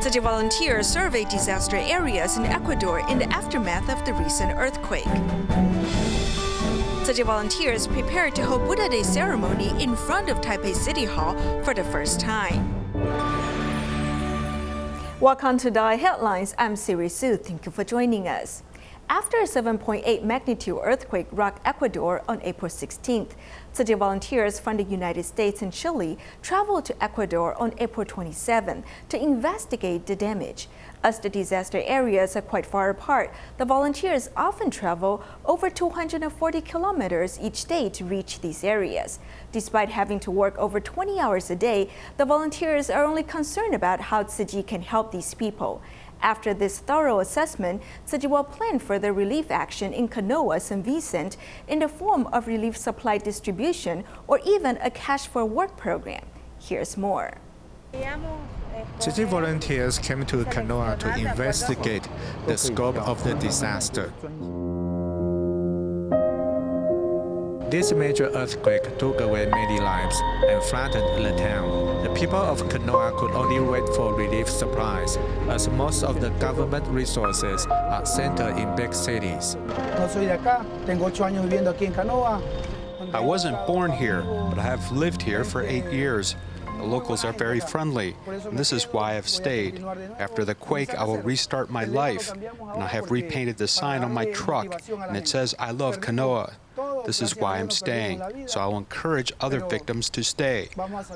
Tzu Chi volunteers survey disaster areas in Ecuador in the aftermath of the recent earthquake. Tzu Chi volunteers prepared to hold Buddha Day ceremony in front of Taipei City Hall for the first time. Welcome to DaAi Headlines. I'm Siri Su. Thank you for joining us. After a 7.8 magnitude earthquake rocked Ecuador on April 16th, Tzu Chi volunteers from the United States and Chile traveled to Ecuador on April 27th to investigate the damage. As the disaster areas are quite far apart, the volunteers often travel over 240 kilometers each day to reach these areas. Despite having to work over 20 hours a day, the volunteers are only concerned about how Tzu Chi can help these people. After this thorough assessment, Tzu Chi will plan further relief action in Canoa, San Vicente in the form of relief supply distribution or even a cash for work program. Here's more. Tzu Chi volunteers came to Canoa to investigate the scope of the disaster. This major earthquake took away many lives and flattened the town. The people of Canoa could only wait for relief supplies, as most of the government resources are centered in big cities. I wasn't born here, but I have lived here for 8 years. The locals are very friendly, and this is why I've stayed. After the quake, I will restart my life, and I have repainted the sign on my truck, and it says, "I love Canoa." This is why I'm staying, so I will encourage other victims to stay.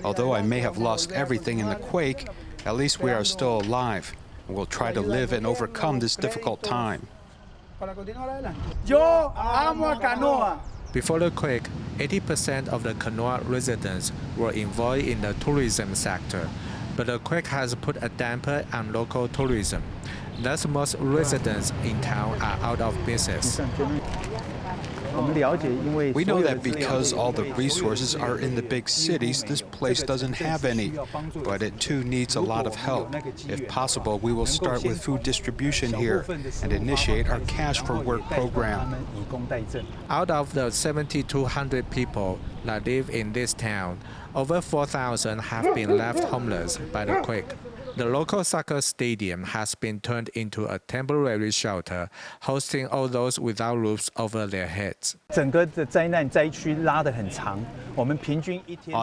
Although I may have lost everything in the quake, at least we are still alive, and we'll try to live and overcome this difficult time. Yo amo Canoa. Before the quake, 80% of the Canoa residents were involved in the tourism sector, but the quake has put a damper on local tourism. Thus, most residents in town are out of business. We know that because all the resources are in the big cities, this place doesn't have any, but it too needs a lot of help. If possible, we will start with food distribution here and initiate our Cash for Work program. Out of the 7,200 people that live in this town, over 4,000 have been left homeless by the quake. The local soccer stadium has been turned into a temporary shelter, hosting all those without roofs over their heads. On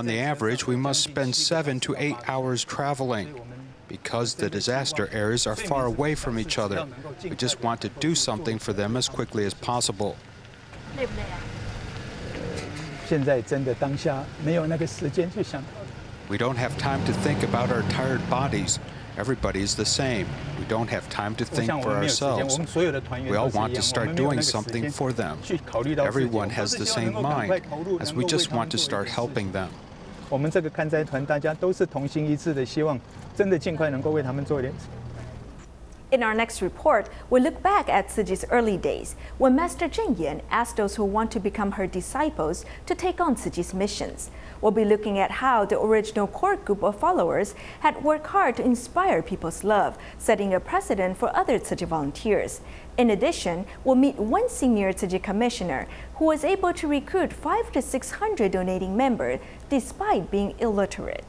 the average, we must spend 7 to 8 hours traveling. Because the disaster areas are far away from each other, we just want to do something for them as quickly as possible. We don't have time to think about our tired bodies. Everybody is the same. We don't have time to think for ourselves. We all want to start doing something for them. Everyone has the same mind, as we just want to start helping them. In our next report, we'll look back at Tzu Chi's early days when Master Zheng Yan asked those who want to become her disciples to take on Tzu Chi's missions. We'll be looking at how the original core group of followers had worked hard to inspire people's love, setting a precedent for other Tzu Chi volunteers. In addition, we'll meet one senior Tzu Chi commissioner who was able to recruit 500 to 600 donating members despite being illiterate.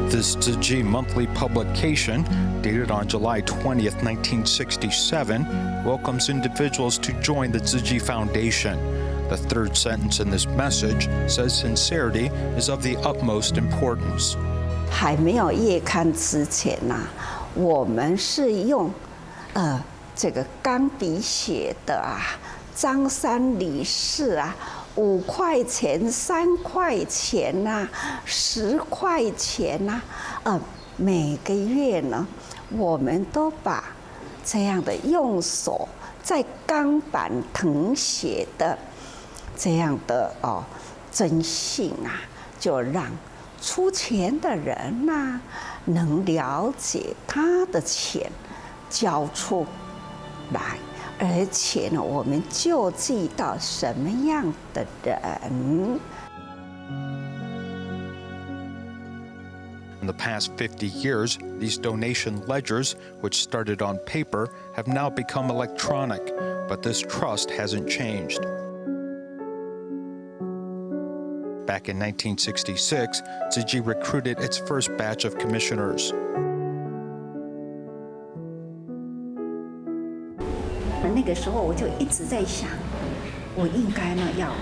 This Tzu Chi monthly publication, dated on July 20th, 1967, welcomes individuals to join the Tzu Chi Foundation. The third sentence in this message says sincerity is of the utmost importance. 还没有月刊之前呐，我们是用这个钢笔写的啊，张三李四啊。5块钱、3块钱呐、10块钱呐、每个月呢，我们都把这样的用手在钢板誊写的这样的征信啊，就让出钱的人呐、能了解他的钱交出来。而且呢，我们救济到什么样的人？ In the past 50 years, these donation ledgers, which started on paper, have now become electronic, but this trust hasn't changed. Back in 1966, Tzu Chi recruited its first batch of commissioners. 那个时候我就一直在想，我应该呢要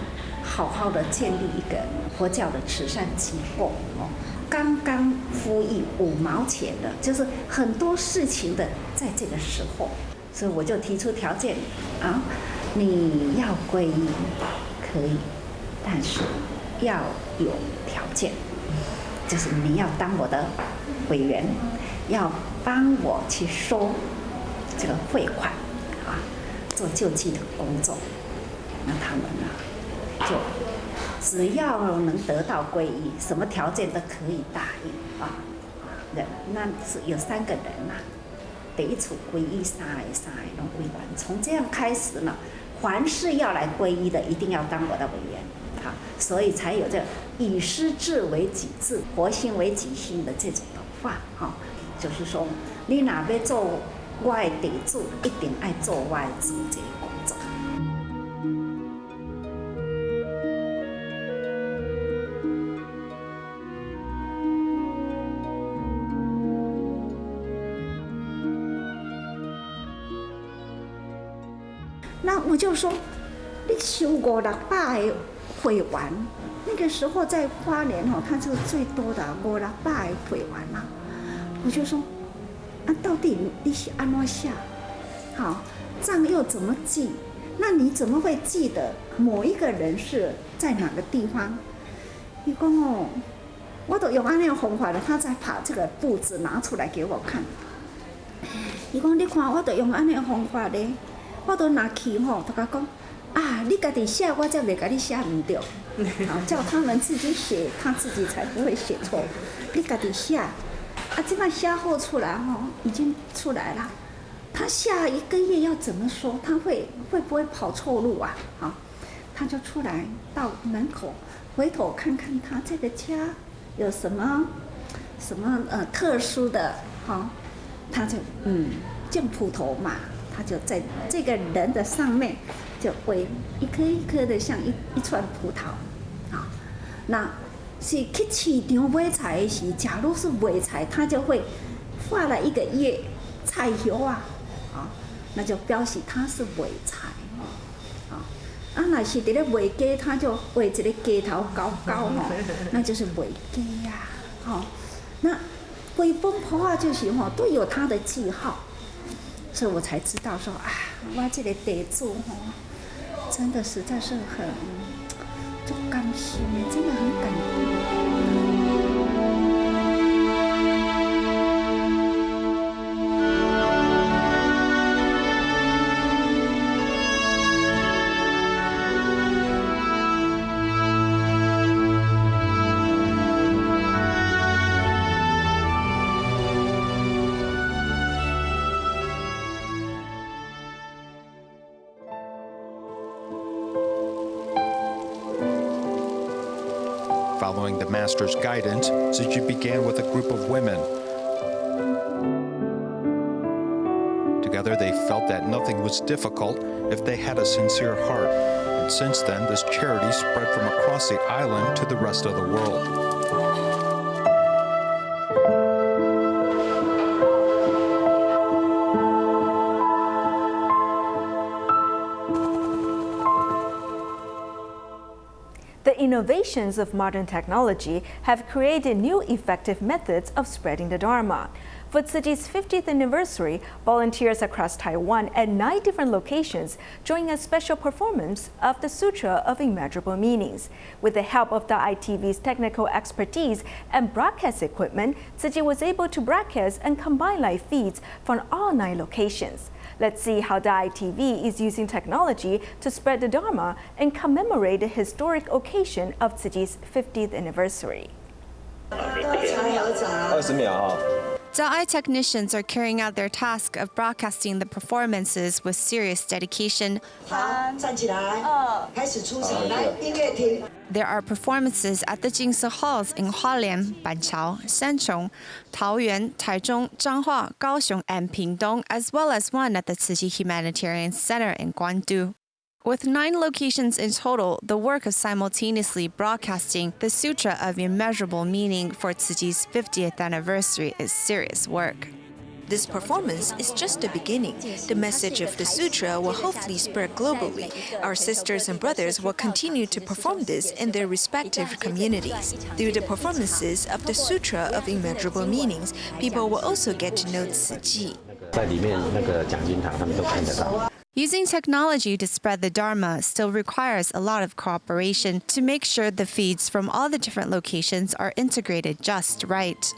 好好的建立一个佛教的慈善机构哦。刚刚呼吁5毛钱的，就是很多事情的，在这个时候，所以我就提出条件啊，你要皈依可以，但是要有条件，就是你要当我的委员，要帮我去收这个汇款啊，做救济的工作。那他们呢，就只要能得到皈依，什么条件都可以答应啊。人那是有3个人呐、第一处皈依3个拢归完。从这样开始呢，凡是要来皈依的，一定要当我的委员。好，所以才有这以师智为己智，佛心为己心的这种的话，哈，就是说，你哪要做我的地主，一定爱做我的主这个工作。那我就说，你收500-600的会员，那个时候在花莲哦，它就是最多的500-600的会员啦。我就说，啊，到底你是安怎下？好，账又怎么记？那你怎么会记得某一个人是在哪个地方？你讲哦，我都用安那方法了，他才把这个簿子拿出来给我看。你讲，你看，我都用安那方法咧。我都拿去吼，大家讲啊，你家己写，我才袂甲你写唔对，好叫他们自己写，他自己才不会写错。你家己写，啊，这摆写后出来吼，已经出来了。他下1个月要怎么说？他会不会跑错路啊？好，他就出来到门口，回头看看他这个家有什么特殊的，好，他就净葡萄嘛。他就在这个人的上面，就围一颗一颗的，像一串葡萄，啊，那是去市场买菜的时，假如是卖菜，他就会画了一个叶菜油啊，啊，那就表示他是卖菜，啊，那是伫咧卖鸡，他就画一个鸡头高高哦，那就是卖鸡呀，好，那规本簿啊就是吼都有他的记号。所以我才知道说啊，我这个地主吼，真的实在是很甘心，真的很感动。Following the master's guidance, Tzu Chi began with a group of women. Together, they felt that nothing was difficult if they had a sincere heart. And since then, this charity spread from across the island to the rest of the world. The innovations of modern technology have created new effective methods of spreading the Dharma. For Tzu Chi's 50th anniversary, volunteers across Taiwan at 9 different locations joined a special performance of the Sutra of Immeasurable Meanings. With the help of DaAi TV's technical expertise and broadcast equipment, Tzu Chi was able to broadcast and combine live feeds from all 9 locations. Let's see how DaAi TV is using technology to spread the Dharma and commemorate the historic occasion of Tzu Chi's 50th anniversary. DaAi technicians are carrying out their task of broadcasting the performances with serious dedication. There are performances at the Jingse halls in Hualien, Banqiao, Sanchong, Taoyuan, Taichung, Zhanghua, Kaohsiung, and Pingdong, as well as one at the Tzu Chi Humanitarian Center in Guangdu. With 9 locations in total, the work of simultaneously broadcasting the Sutra of Immeasurable Meaning for Tzu Chi's 50th anniversary is serious work. This performance is just the beginning. The message of the sutra will hopefully spread globally. Our sisters and brothers will continue to perform this in their respective communities. Through the performances of the Sutra of Immeasurable Meanings, people will also get to know Tzu Chi. 在里面那个讲经堂，他们都看得到。 Using technology to spread the Dharma still requires a lot of cooperation to make sure the feeds from all the different locations are integrated just right.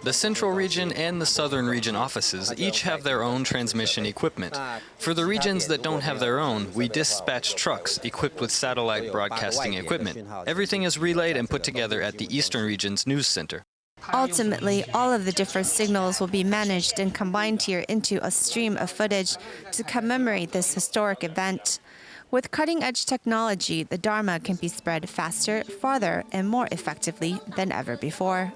The Central Region and the Southern Region offices each have their own transmission equipment. For the regions that don't have their own, we dispatch trucks equipped with satellite broadcasting equipment. Everything is relayed and put together at the Eastern Region's news center. Ultimately, all of the different signals will be managed and combined here into a stream of footage to commemorate this historic event. With cutting-edge technology, the Dharma can be spread faster, farther, and more effectively than ever before.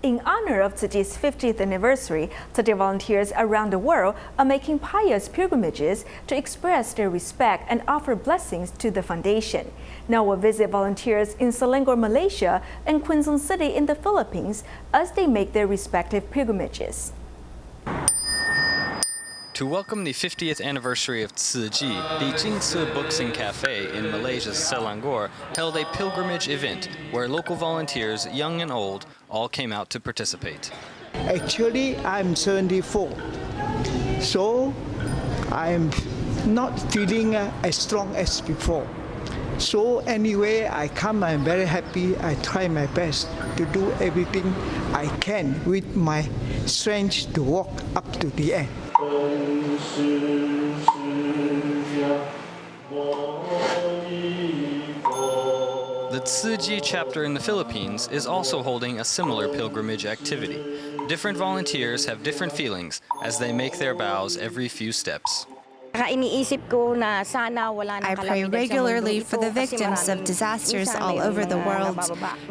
In honor of Tzu Chi's 50th anniversary, Tzu Chi volunteers around the world are making pious pilgrimages to express their respect and offer blessings to the foundation. Now we'll visit volunteers in Selangor, Malaysia, and Quezon City in the Philippines as they make their respective pilgrimages. To welcome the 50th anniversary of Tzu Chi, the Jingci Books and Cafe in Malaysia's Selangor held a pilgrimage event where local volunteers, young and old, all came out to participate. Actually, I'm 74, so I'm not feeling as strong as before. So anyway, I come, I'm very happy. I try my best to do everything I can with my strength to walk up to the end. The Tzu Chi chapter in the Philippines is also holding a similar pilgrimage activity. Different volunteers have different feelings as they make their vows every few steps. I pray regularly for the victims of disasters all over the world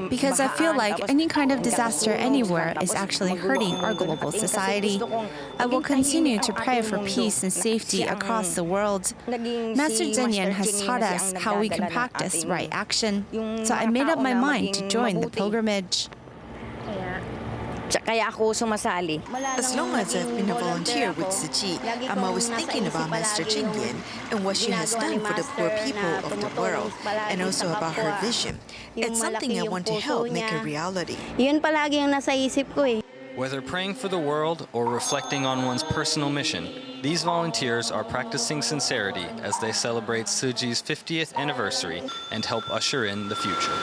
because I feel like any kind of disaster anywhere is actually hurting our global society. I will continue to pray for peace and safety across the world. Master Zhenyan has taught us how we can practice right action, so I made up my mind to join the pilgrimage. As long as I've been a volunteer with Tzu Chi, I'm always thinking about Master Zhenyan and what she has done for the poor people of the world, and also about her vision. It's something I want to help make a reality. Whether praying for the world or reflecting on one's personal mission, these volunteers are practicing sincerity as they celebrate Tzu Chi's 50th anniversary and help usher in the future.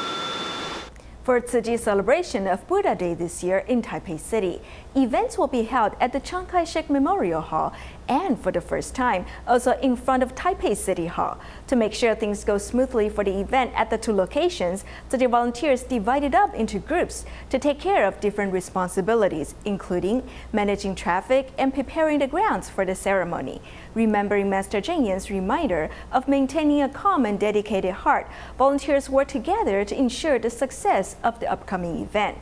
For Tzu Chi's celebration of Buddha Day this year in Taipei City, events will be held at the Chiang Kai-shek Memorial Hall and for the first time, also in front of Taipei City Hall. To make sure things go smoothly for the event at the two locations, Tzu Chi volunteers divided up into groups to take care of different responsibilities, including managing traffic and preparing the grounds for the ceremony. Remembering Master Zhenyan's reminder of maintaining a calm and dedicated heart, volunteers work together to ensure the success of the upcoming event.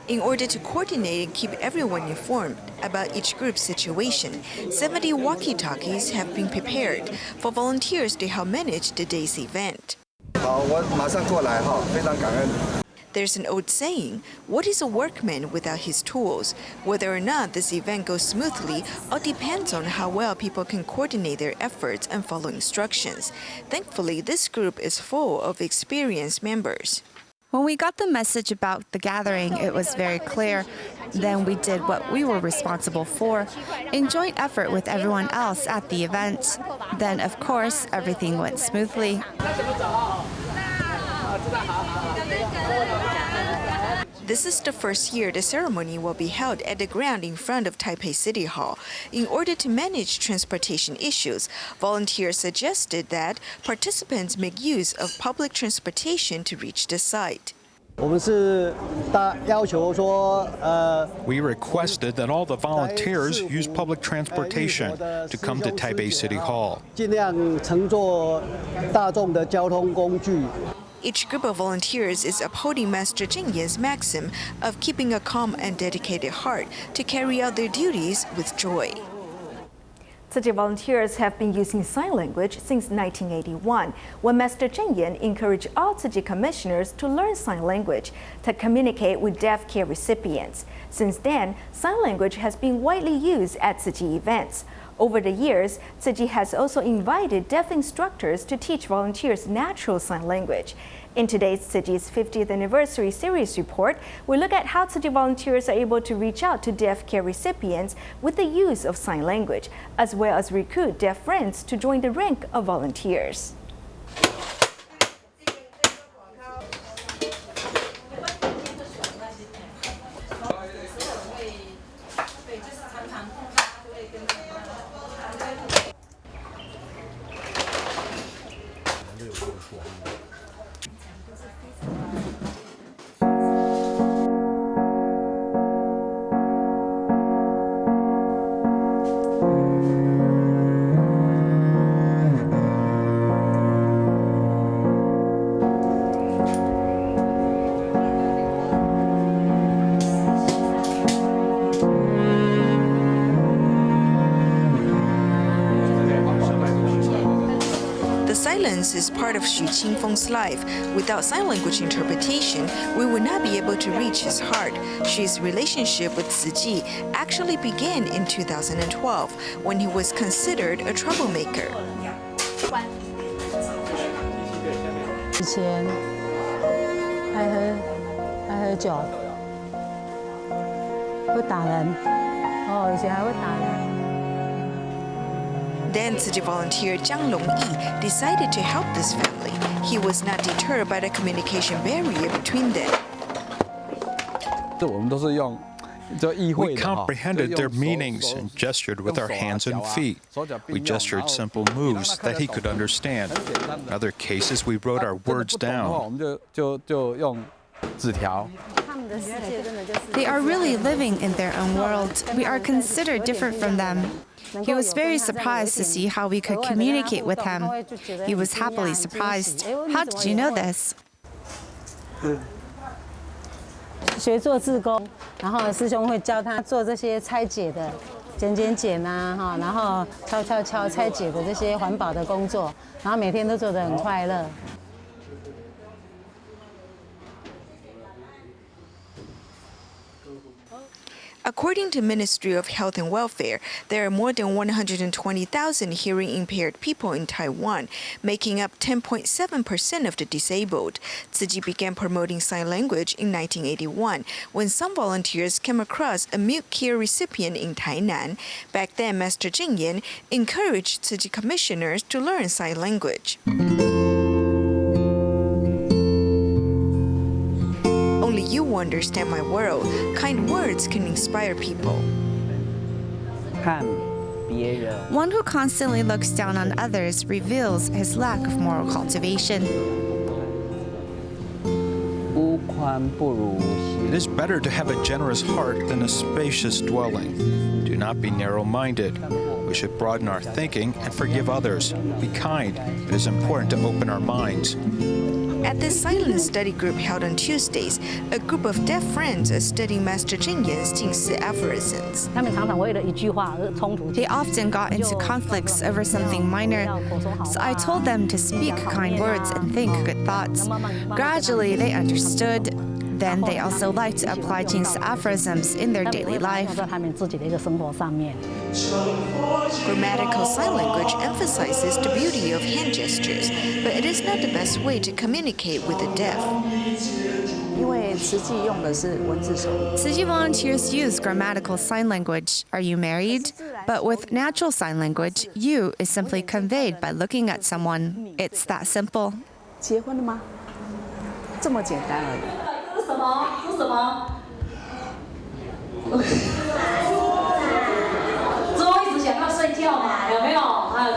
In order to coordinate and keep everyone informed about each group's situation, 70 walkie-talkies have been prepared for volunteers to help manage the day's event. There's an old saying, what is a workman without his tools? Whether or not this event goes smoothly all depends on how well people can coordinate their efforts and follow instructions. Thankfully, this group is full of experienced members. When we got the message about the gathering, it was very clear. Then we did what we were responsible for, in joint effort with everyone else at the event. Then, of course, everything went smoothly. This is the first year the ceremony will be held at the ground in front of Taipei City Hall. In order to manage transportation issues, volunteers suggested that participants make use of public transportation to reach the site. We requested that all the volunteers use public transportation to come to Taipei City Hall. Each group of volunteers is upholding Master Cheng Yan's maxim of keeping a calm and dedicated heart to carry out their duties with joy. Tzu Chi volunteers have been using sign language since 1981, when Master Cheng Yan encouraged all Tzu Chi commissioners to learn sign language to communicate with deaf care recipients. Since then, sign language has been widely used at Tzu Chi events. Over the years, Tzu Chi has also invited deaf instructors to teach volunteers natural sign language. In today's Tzu Chi's 50th anniversary series report, we look at how Tzu Chi volunteers are able to reach out to deaf care recipients with the use of sign language, as well as recruit deaf friends to join the rank of volunteers. Silence is part of Xu Qingfeng's life. Without sign language interpretation, we would not be able to reach his heart. Xu's relationship with Tzu Chi actually began in 2012, when he was considered a troublemaker. 以前爱喝酒，会打人。以前还会打人。 Then Tzu Chi volunteer Jiang Longyi decided to help this family. He was not deterred by the communication barrier between them. We comprehended their meanings and gestured with our hands and feet. We gestured simple moves that he could understand. In other cases, we wrote our words down. They are really living in their own world. We are considered different from them. He was very surprised to see how we could communicate with him. He was happily surprised. How did you know this? 学做志工，然后师兄会教他做这些拆解的、剪啊，然后敲拆解的这些环保的工作，然后每天都做得很快乐。 According to Ministry of Health and Welfare, there are more than 120,000 hearing impaired people in Taiwan, making up 10.7% of the disabled. Tzu Chi began promoting sign language in 1981 when some volunteers came across a mute care recipient in Tainan. Back then, Master Cheng Yan encouraged Tzu Chi commissioners to learn sign language. Only you understand my world. Kind words can inspire people. One who constantly looks down on others reveals his lack of moral cultivation. It is better to have a generous heart than a spacious dwelling. Do not be narrow-minded. We should broaden our thinking and forgive others. Be kind. It is important to open our minds. At this silent study group held on Tuesdays, a group of deaf friends are studying Master Cheng Yan's Jingsi aphorisms. They often got into conflicts over something minor, so I told them to speak kind words and think good thoughts. Gradually, they understood. Then they also like to apply Jingsi aphorisms in their daily life. Grammatical sign language emphasizes the beauty of hand gestures, but it is not the best way to communicate with the deaf. Tzu Chi volunteers use grammatical sign language. Are you married? But with natural sign language, you is simply conveyed by looking at someone. It's that simple. 结婚了吗？这么简单而已。是什么？周一直想要睡觉嘛，有没有？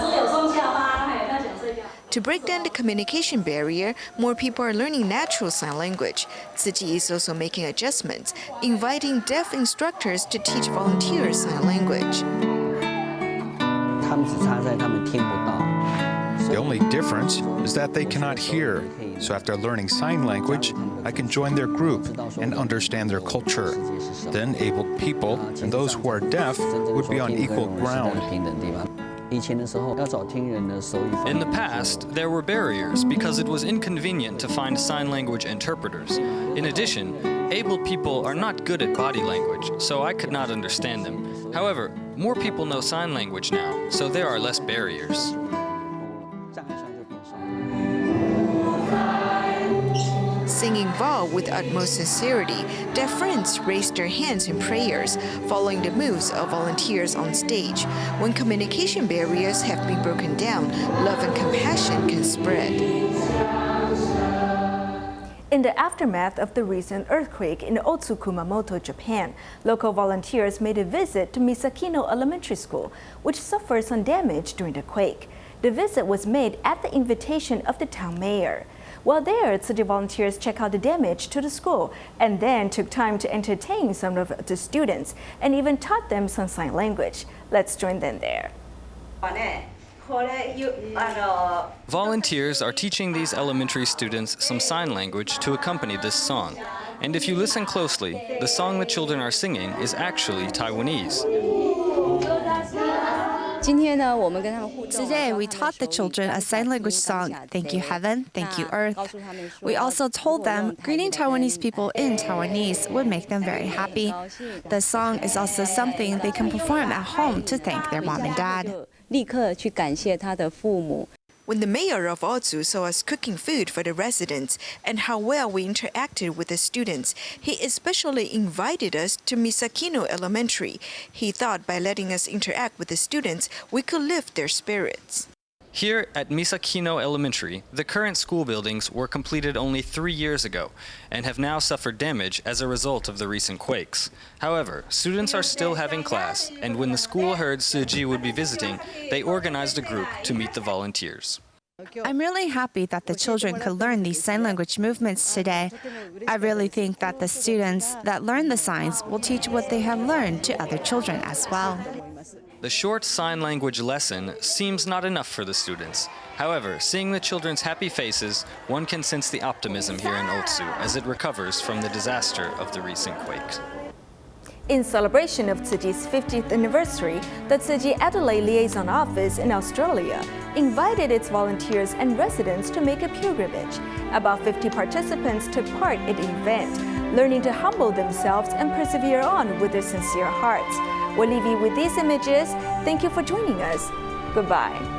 周有双下巴，他想睡觉。 To break down the communication barrier, more people are learning natural sign language. Tzu Chi is also making adjustments, inviting deaf instructors to teach volunteers sign language. 他们只差在他们听不到。 The only difference is that they cannot hear. So after learning sign language, I can join their group and understand their culture. Then abled people and those who are deaf would be on equal ground. In the past, there were barriers because it was inconvenient to find sign language interpreters. In addition, abled people are not good at body language, so I could not understand them. However, more people know sign language now, so there are less barriers. Singing Val with utmost sincerity, deaf friends raised their hands in prayers, following the moves of volunteers on stage. When communication barriers have been broken down, love and compassion can spread. In the aftermath of the recent earthquake in Otsu, Kumamoto, Japan, local volunteers made a visit to Misakino Elementary School, which suffered some damage during the quake. The visit was made at the invitation of the town mayor. While there, Tzu Chi volunteers checked out the damage to the school and then took time to entertain some of the students and even taught them some sign language. Let's join them there. Volunteers are teaching these elementary students some sign language to accompany this song. And if you listen closely, the song the children are singing is actually Taiwanese. Today, we taught the children a sign language song, Thank You Heaven, Thank You Earth. We also told them greeting Taiwanese people in Taiwanese would make them very happy. The song is also something they can perform at home to thank their mom and dad. When the mayor of Otsu saw us cooking food for the residents and how well we interacted with the students, he especially invited us to Misakino Elementary. He thought by letting us interact with the students, we could lift their spirits. Here at Misakino Elementary, the current school buildings were completed only 3 years ago and have now suffered damage as a result of the recent quakes. However, students are still having class, and when the school heard Tzu Chi would be visiting, they organized a group to meet the volunteers. I'm really happy that the children could learn these sign language movements today. I really think that the students that learn the signs will teach what they have learned to other children as well. The short sign language lesson seems not enough for the students. However, seeing the children's happy faces, one can sense the optimism here in Otsu as it recovers from the disaster of the recent quake. In celebration of Tzu Chi's 50th anniversary, the Tzu Chi Adelaide Liaison Office in Australia invited its volunteers and residents to make a pilgrimage. About 50 participants took part in the event, learning to humble themselves and persevere on with their sincere hearts. We'll leave you with these images. Thank you for joining us. Goodbye.